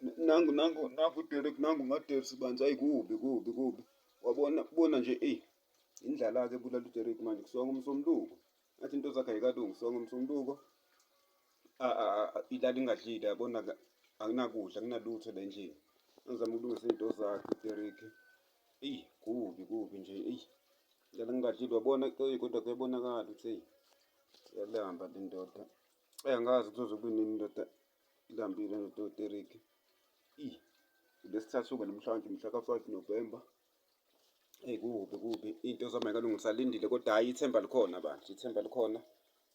Nangu uDerek nangu ngaDerek banzi ayi kubi. Wabona nje indlala-ke ebulala uDerek manje kusonga umsombuluko. Ngathi into zakhe ayikalungi kusonga umsombuluko. Ilala ingadlile yabona-ke akunakudla akunalutho la endlini. Angizama ukulungisa iy'nto zakhe uDerek. Kubi nje ilala ingadlile wabona kodwa kuyabonakala ukuthi iyalamba le ndoda. Angazi kuzoze nini indoda ilambile nje uDerek. ULwesithathu-ke namhlanje mhla ka-5 November. Kubi iy'nto zami ay'kalungi ngisalindile kodwa hhayi ithemba likhona bandla, ithemba likhona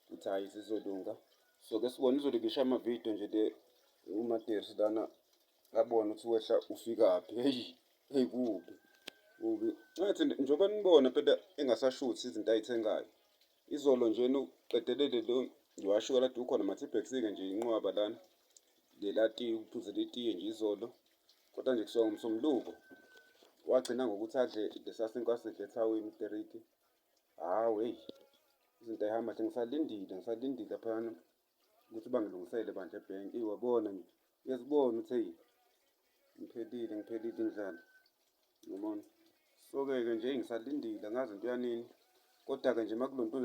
ukuthi hhayi zizolunga. So ke sibone izolo ngisho amavidiyo nje le uMaDerek lana abone ukuthi wehla ufikaphi. Kubi. Ngathi njengoba nibona phela engasashuthi izinto ay'thengayo. Izolo njena uqedelele lo washo kade ukhona mathi-Baxter-ke nje inqwaba lana. Lela tiye uphuzela itiye nje izolo. Kodwa nje kusonga umsombuluko. Wagcina ngokuthi adle lesiya sinkwa asidle ethaweni uDerek. Izinto ay'hamba nje ngisalindile laphana ukuthi bangilungisele bandla ebhenki. Wabona nje uyazibona ukuthi ngiphelile indlala. Yabona. So-ke nje ngisalindile angazi into yanini. Kodwa-ke nje makulonto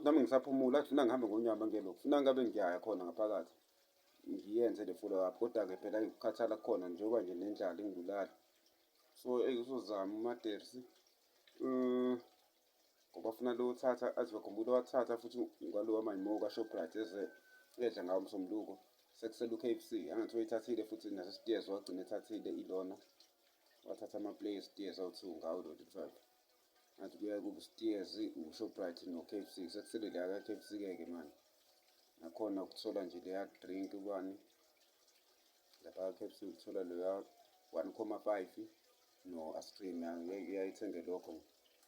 nami ngisaphumula kade ngifuna ngihambe ngonyaka ngelo. Ngifuna ngabe ngiyaya khona ngaphakathi. Ngiyenze le follow up kodwa-ke phela ukukhathala kukhona njengoba nje nendlala ingibulala. So uzozama uMaDerek ngoba afuna lo wathatha athi bakhumbula wathatha futhi ngalo wama-Imoka Shoprite edla ngawo umsombuluko. Sekusele u-KFC angathi uyithathile futhi nasesiteers wagcina ethathile ilona. Wathatha ama-play esiteers awu-2 ngawo lo 35. Ngathi kuyaye kube steers, u-Shoprite no-KFC. Sekusele leya ka-KFC-ke manje. Nakhona ukuthola nje leya drink ubani. Lapha ka-KFC ukuthola leya 1,5 no-ice cream yayithenge lokho.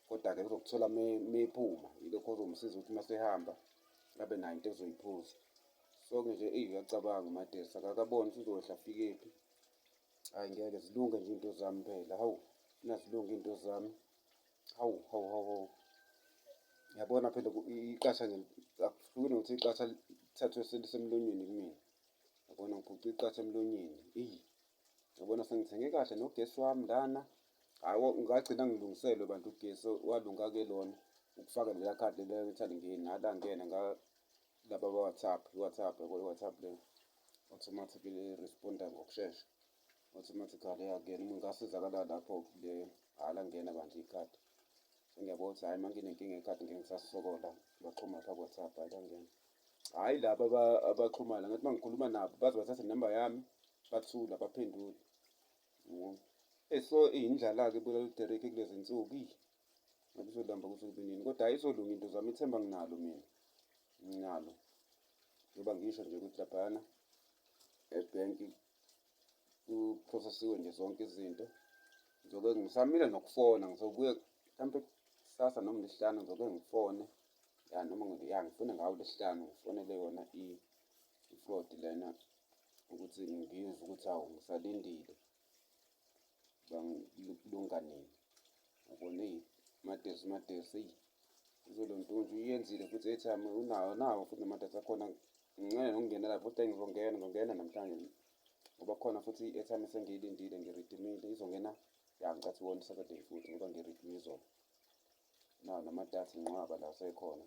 Kodwa-ke uzokuthola mephuma yilokho ozomsiza ukuthi masehamba abe nayo into ezoyiphuza. So-ke nje uyacabanga uMaDerek akakaboni ukuthi uzoyehla afikephi. Hhayi ngeke zilunge nje iy'nto zami phela zilunge iy'nto zami. Yabona phela iqatha nje akuhlukile nokuthi iqatha lithathwe selisemlonyeni kumina. Yabona ngiphucwe iqatha emlonyeni. Yabona sengithenge kahle nogesi wami lana. Ngagcina ngilungiselwe bantu ugesi walunga-ke lona. Ukufaka leliya khadi leliya ukuthi alingeni nala ngena laba ba-WhatsApp. I-WhatsApp le automatically respond-a ngokushesha. Automatically yangena ngasizakala lapho le langena bandla ikhadi. Sengiyabona ukuthi hhayi manginenkinga yekhadi ngeke ngisasokola. Baxhuma lapha ku-WhatsApp hhayi langena. Hhayi laba abaxhumayo ngathi mangikhuluma nabo baze bathathe inamba yami bathule abaphenduli. So indlala-ke ebulala uDerek kulezi nsuku. Ngabe izolamba kuze kube nini kodwa hhayi izolunga into zami ithemba nginalo mina. Nginalo. Njengoba ngisho nje ukuthi laphayana ebhenki kuphrosesiwe nje zonke izinto. Ngizoke ngisamile nokufona ngizobuye mhlampe kusasa noma uLwesihlanu ngizoke ngifone. Noma ngifone ngawo uLwesihlanu ngifonele yona i-fraud lena ukuthi ngizwe ukuthi hawu ngisalindile. Kulunga nini. Yabona uMaDerek izolonto nje uyenzile futhi airtime unawo futhi namadatha akhona. Ngincane nokungena lapho kodwa ngizongena namhlanje. Ngoba khona futhi i-airtime esengiyilindile ngiridimile izongena ngicathi one Saturday futhi ngoba ngiridime izolo. Nawo namadatha inqwaba la asekhona.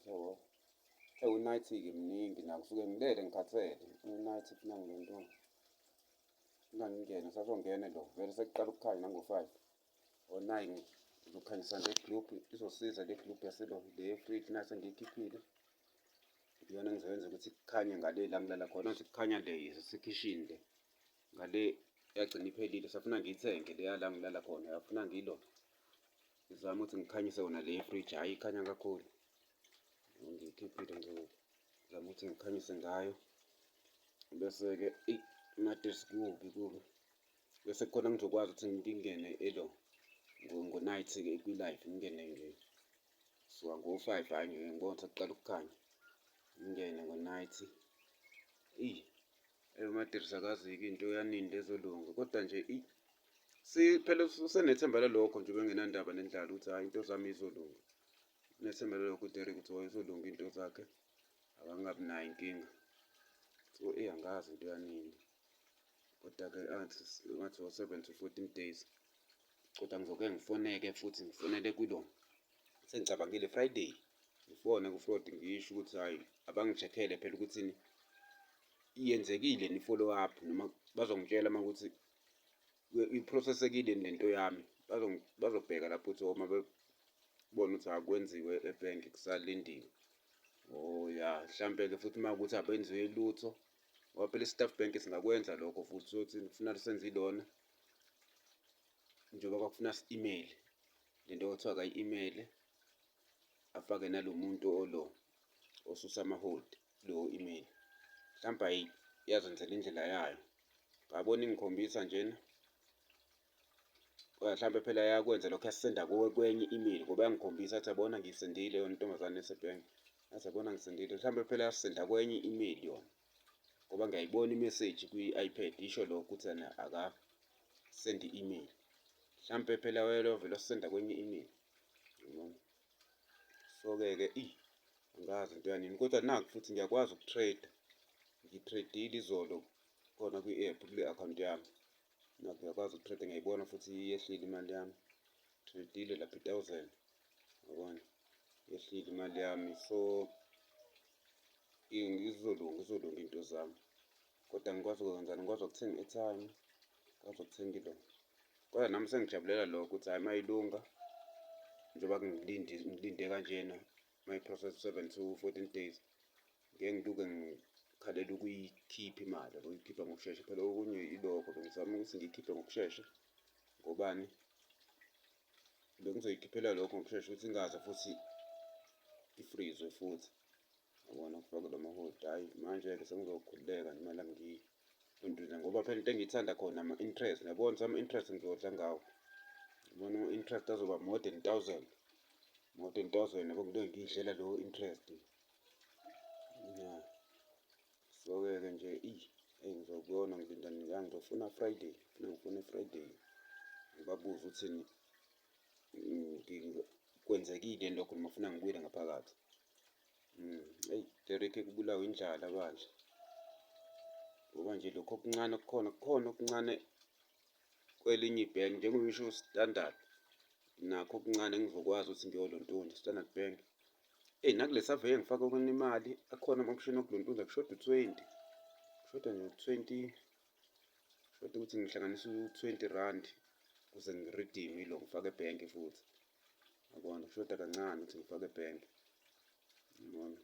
U-night-ke mningi naku kusuke ngilele ngikhathele. U-night funa ngilento. Funa ngingene ngisazongena lo vele sekuqala ukukhanya nango-5. ngo-9 ngizokhanyisa le group izosiza le group yaselo le ye-fridge nayo sengiyikhiphile. Iyona engizoyenza ukuthi kukhanye ngale la ngilala khona ukuthi kukhanya le yasekhishini le. Ngale yagcina iphelile safuna ngiyithenge leya la ngilala khona yafuna ngilo. Ngizama ukuthi ngikhanyise yona le ye-fridge hhayi ikhanya kakhulu. Ngiyikhiphile ngizama ukuthi ngikhanyise ngayo. Bese-ke uMaDerek kubi. Bese khona ngizokwazi ukuthi ngingene ngo-night-ke kwi-live ngingene nje. Suka ngo-5 hhayi ngeke ngibone ukuthi kuqala ukukhanya. Ngingene ngo-night. uMaDerek akazi-ke into yanini lezolunga kodwa nje phela usenethemba lalokho nje bengenandaba nendlala ukuthi hhayi into zami izolunga. Unethemba lalokho uDerek ukuthi izolunga into zakhe. Akangabi nayo inkinga. So angazi into yanini. Kodwa koda-ke ngathi 7 to 14 days. Kodwa ngizoke ngifoneke futhi ngifonele kulo, sengicabangile Friday ngifone ku-fraud ngisho ukuthi hhayi abangi-check-ele phela ukuthini yenzekile i-follow up, noma bazongitshela uma ukuthi i-process-ekile lento yami. Bazobheka lapho ukuthi uma bebona ukuthi akwenziwe ebhenki kusalindiwe. Ya mhlampe-ke futhi uma kuwukuthi abenziwe lutho ngoba phela i-staff bank singakwenza lokho futhi sokuthi kufuneka senze ilona njengoba kwakufuna email, lento okuthiwa akayi-email afake nalo muntu osusa ama-hold kulowo email. Mhlawumbe yazenzela indlela yayo, ngabona ingikhombisa njena. Mhlawumbe phela yakwenza lokho yasisenda kwenye i-email ngoba yangikhombisa athi yabona ngiyisendile yona intombazane esebhenki. Athi yabona ngisendile. Mhlawumbe phela yasisenda kwenye i-email yona ngoba ngiyayibona imeseji kwi-iPad isho lokho ukuthi akasendi i-email. Mhlawumbe phela vele wasisenda kwenye i-email. So-ke angazi into yanini kodwa nakhu futhi ngiyakwazi uku-trade. Ngi-trade-ile izolo khona kwi-app kule-akhawunti yami. Nakhu ngiyakwazi uku-trade, ngiyayibona futhi yehlile imali yami. Trade-ile lapha 1,000 yabona yehlile imali yami. So izolunga into zami kodwa ngikwazi ukwenzani, ngikwazi ukuthenga i-airtime, ngikwazi ukuthenga ilo. Kodwa nami sengijabulela lokho ukuthi hhayi mayilunga njengoba ngilinde kanjena mayi-process 7 to 14 days. Ngeke ngiluke ngikhalela ukuyikhipha imali yabo, ukuyikhipha ngokushesha. Phela okunye ilokho bengizama ukuthi ngiyikhiphe ngokushesha. Ngobani? Bengizoyikhiphela lokho ngokushesha ukuthi ingaze futhi i-freeze-we futhi. Yabona kufake lama-hold. Hhayi manje-ke sengizokhululeka nje imali yami ngoba phela into engiyithanda khona ama-interest. Yabona ukuthi ama-interest ngizodla ngawo. Yabona ama-interest azoba more than 1,000. More than 1,000 yabo ngilokhu ngiyidlela lowo interest. Ya. So-ke nje ngizobona ngilinda ngizofuna Friday. Ngifuna Friday. Ngibabuze uthini kwenzekile lokho noma ufuna ngibuyele ngaphakathi. Derek kubulawa indlala manje. Ngoba nje lokho okuncane kukhona okuncane kwelinye ibhenki njengoba ngisho Standard. Nakho okuncane engizokwazi ukuthi ngiyolontuza Standard Bank. Nakule survey engifake kuyona imali akhona ama-option okulontuza kushoda u-20. Kushoda nje u-20. Kushoda ukuthi ngihlanganise u-20 rand ukuze ngi-redeem-e lo ngifake ebhenki futhi. Yabona kushoda kancane ukuthi ngifake ebhenki. Yabona.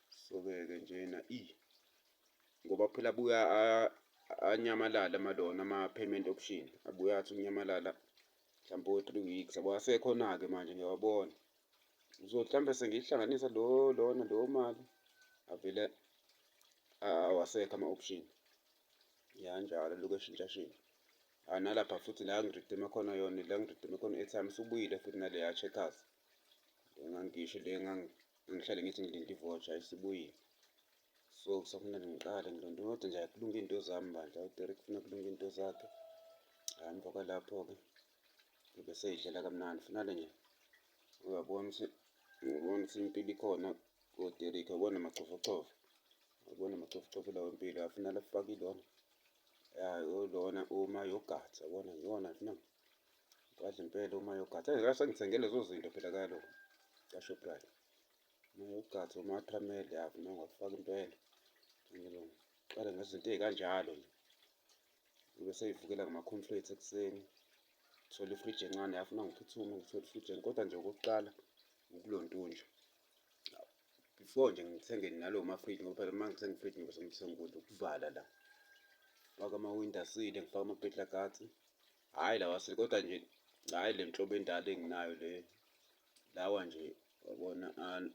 So-ke njena ngoba phela abuya anyamalala amalona ama-payment option. Abuye athi ukunyamalala mhlawumbe o-3 weeks. Yabo asekhona-ke manje ngiyawabona. Mhlawumbe sengiyihlanganisa lo mali avele awasekho ama-option. Njalo lokhu eshintshashintsha. Nalapha futhi la ngiridime khona yona, la ngiridime khona i-airtime isibuyile futhi nale ya-Checkers. Engangisho le ngihlale ngithi ngilinde i-voucher isibuyile. So kusafuneka ngiqale ngilontuze kodwa nje kulunga iy'nto zami bandla. UDerek ufuna kulunga iy'nto zakhe. Emva kwalapho-ke ngibe seyidlela kamnandi. Finale nje uyabona ukuthi impilo ikhona koDerek. Uyabona amacofocofo. Uyabona amacofocofo lawo impilo. Afinala afake ilona. Lona oma-yoghurt. Yabona yona funa ngiwadla impela oma-yoghurt. Sengithenge lezo zinto phela kalo ka-Shoprite. Ama-yoghurt, oma-Tramel funa ngiwafake impela. Qale ngezinto ey'kanjalo nje. Ngibe seyivukela ngama-cornflakes ekuseni. Ngithole ifriji encane yafuna ngiphuthume ngithole ifriji kodwa nje okokuqala ukulontunja. Before nje ngithenge nalo mafriji ngoba phela uma ngithenga ifriji ngibe sengithengile ukuvala la. Ngifake ama-window-sill, ngifake ama-peddler guards. Hhayi lawa kodwa nje hhayi le nhlobo endala enginayo le. Lawa nje wabona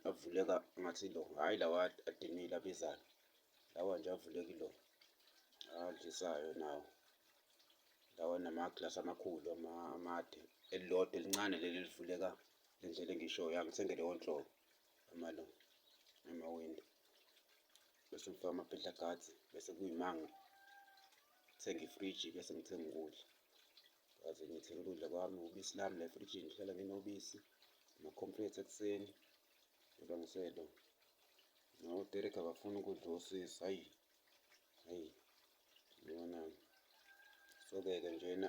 avuleka ngathi lo. Hhayi lawa adinile abizayo. Lawa nje avuleka ilo. Adlisayo nawo. Lawa nama-glass amakhulu amade. Elilodwa elincane leli elivuleka le ndlela engishoyo. Ngithenge leyo nhlobo ama-window. Bese ngifake ama-peddler guards bese kuyimanga ngithenga ifriji bese ngithenga ukudla. Ngaze ngithenge ukudla kwami, ubisi lami la efrijini ngihlala nginobisi, ama-cornflakes ekuseni. Ngibangiselo. UDerek akafuni ukudla osisi. Hhayi. Ngibonani. So-ke njena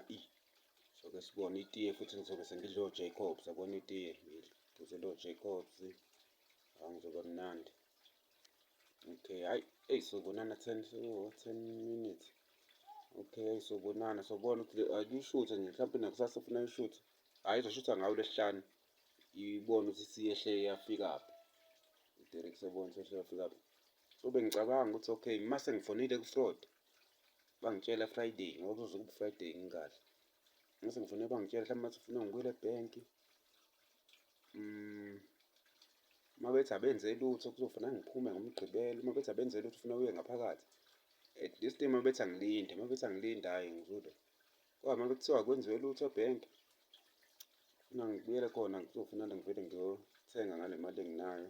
soke sibone itiye futhi ngizobe sengidle o-Jacobs, yabona itiye ngiphuze lo-Jacobs. Ngizoba mnandi. Okay, hhayi sobonana 10 minutes. Okay, sobonana, sobona ukuthi akuyishuthe nje mhlawumpe nakusasa ufuna uyishuthe. Hhayi izoshuthwa ngawo uLwesihlanu, ibone ukuthi siyehle yafikaphi. uDerek sebona sehle yafikaphi. So bengicabanga ukuthi okay, mase ngifonile ku-fraud bangitshela Friday ngoba uzobe Friday ngikahle. Mase ngifonele bangitshela mhlawumbe bathi ufuna ngibuyele ebhenki. Mabethi abenze lutho kuzofanele ngiphume ngoMgqibelo. Mabethi abenze lutho ufuna uye ngaphakathi. At this time mabethi angilinde, hhayi ngizule. Kodwa mabekuthiwa akwenziwe lutho ebhenki, funa ngibuyele khona kuzofuneka ngivele ngiyothenga ngale mali enginayo.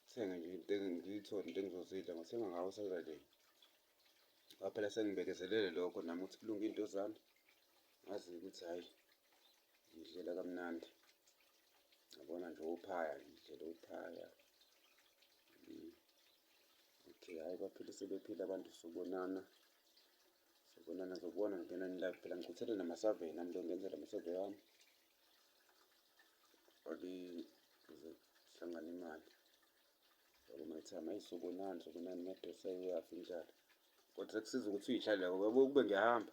Ngithenge nje into ngiyithole into engizozidla, ngothenga ngawo Saturday. Ngoba phela sengibekezelele lokho nami ukuthi kulunge iy'nto zami. Ngazi ukuthi hhayi ngidlela kamnandi. Ngabona nje ophaya, ngidlela ophaya. Okay, hhayi baphile sebephila abantu, sobonana. Ngizobona ngingena live phela ngikhuthele nama-survey nami ngenzela ama-survey wami. Ukuze sihlangane imali. So my time, hhayi sobonana imadosi uyaphi njalo. Kodwa sekusiza ukuthi uy'hlalele ngoba kube ngiyahamba.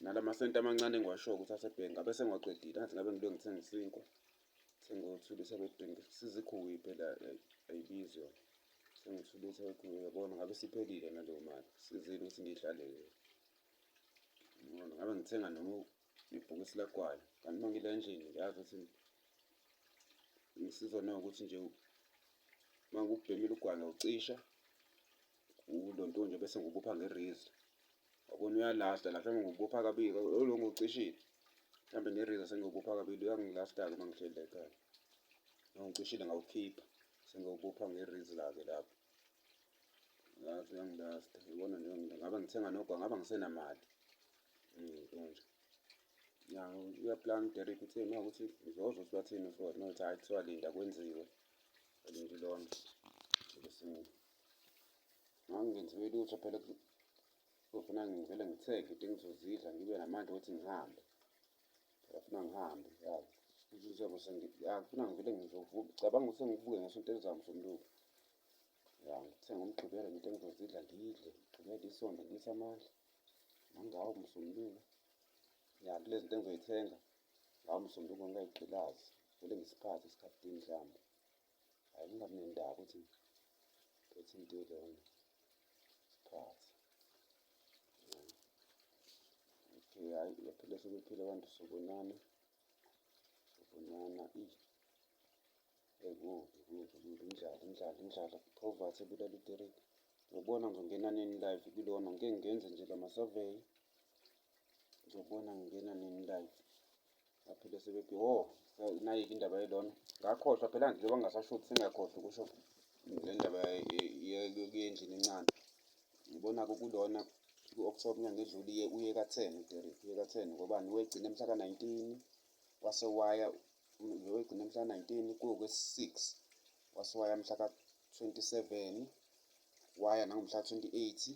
Nalamasenti amancane engiwashoyo ukuthi asebhenki ngabe sengiwaqedile. Angathi ngabe ngiloke ngithenge isinkwa. Ngithenge uthulisa bedrinki. Kusiza ikhuwi phela ayibizi yona. Sengithulisa ikhuwi uyabona ngabe siphelile naleyo mali. Kusizile ukuthi ngiy'hlalele. Ngabe ngithenga noma ibhokisi lagwayi. Kanti uma ngila endlini ngiyazi ukuthi ngisizo nawukuthi nje uma ngikubhemile ugwayi ngawucisha. Ulo ntonje bese ngubopha ngeriza. Wabona uyalasta la mhlawumbe ngubopha kabili lo ngiwucishile. Mhlawumbe ngeriza sengiwubopha kabili uyangilasta-ke uma ngihleli la ekhaya. Noma ngiwucishile ngawukhipha sengiwubopha ngeriza-ke lapho. Yazi uyangilasta. Uyabona nje ngabe ngithenga nogwayi ngabe ngisenamali. Ntonje. Ya uyaplana uDerek uthe mawukuthi uzozwa ukuthi bathini u-fraud. Mawukuthi hhayi kuthiwa linda kwenziwe. Alinde ilona. Bese ngenziwe lutho phela kuzofuna ngivele ngithenge into engizozidla ngibe namandla ukuthi ngihambe. Phela funa ngihambe yazi. Funa ngivele ngizovuka. Cabanga ukuthi sengivuke ngesonto elizayo Msombuluko. Ya ngithenge ngoMgqibelo into engizozidla ngidle. Ngigqibele isonto ngilise amandla. Nangawo Msombuluko. Ya kulezi zinto engizoyithenga ngawo Msombuluko ngingayigqilazi. Vele ngisiphathe esikhathini mhlawumbe. Hhayi ngingabi nendaba ukuthi phethe into elona. Siphathe. Okay, hhayi baphile sebephila abantu sobonana. Indlala. Poverty ebulala uDerek. Ngizobona ngizongena nini live kulona. Ngike ngenze nje lama-survey. Ngizobona ngingena nini live. Baphile nayike indaba yelona. Ngakhohlwa phela njengoba ngingasasho sengiyakhohlwa ukusho le ndaba yendlini encane. Ngibona-ke kulona ku-October inyanga edlule uye ka-10 uDerek. Uye ka-10 ngobani? Wegcine mhla ka-19 wase waya wegcine mhla ka-19 kuwukwesi-6 wase waya mhla ka-27 waya nangomhla ka-28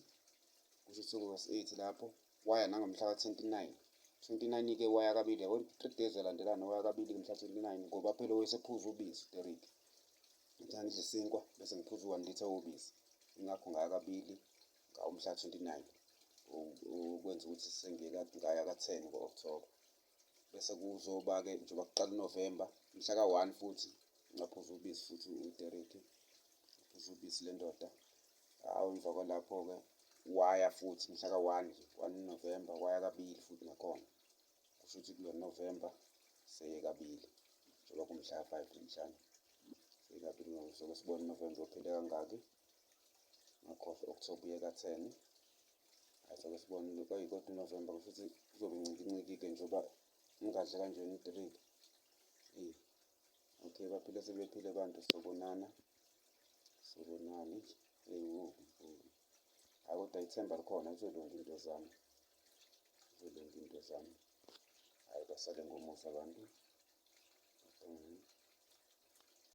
kusho ukuthi kuwesi-8 lapho waya nangomhla ka-29. 29-ke waya kabili yabo 3 days alandelana waya kabili mhla 29 ngoba phela wayesephuza ubisi uDerek. Ngithanda ngidle isinkwa bese ngiphuza 1 litha wobisi. Ingakho ngaya kabili ngawo mhla 29 ukwenza ukuthi ngaya ka-10 ngo-October. Bese kuzoba-ke njengoba kuqala uNovember mhla ka-1 futhi ngaphuza ubisi futhi uDerek. Uphuza ubisi le ndoda. Emva kwalapho-ke waya futhi mhla ka-1 nje 1 November waya kabili futhi nakhona. Kusho ukuthi kulo November seye kabili njengoba kumhla ka-5 namhlanje. Seye kabili soke sibone uNovember uphile kangaki. Ngakhohlwa October uye ka-10. Hhayi soke sibone kodwa uNovember kusho ukuthi kuzobe ncike-ke njengoba ngingadle kanjena uDerek. Okay baphile sebephile abantu sobonana. Hhayi kodwa ithemba likhona izolunga into zami. Hhayi basale ngomusa abantu.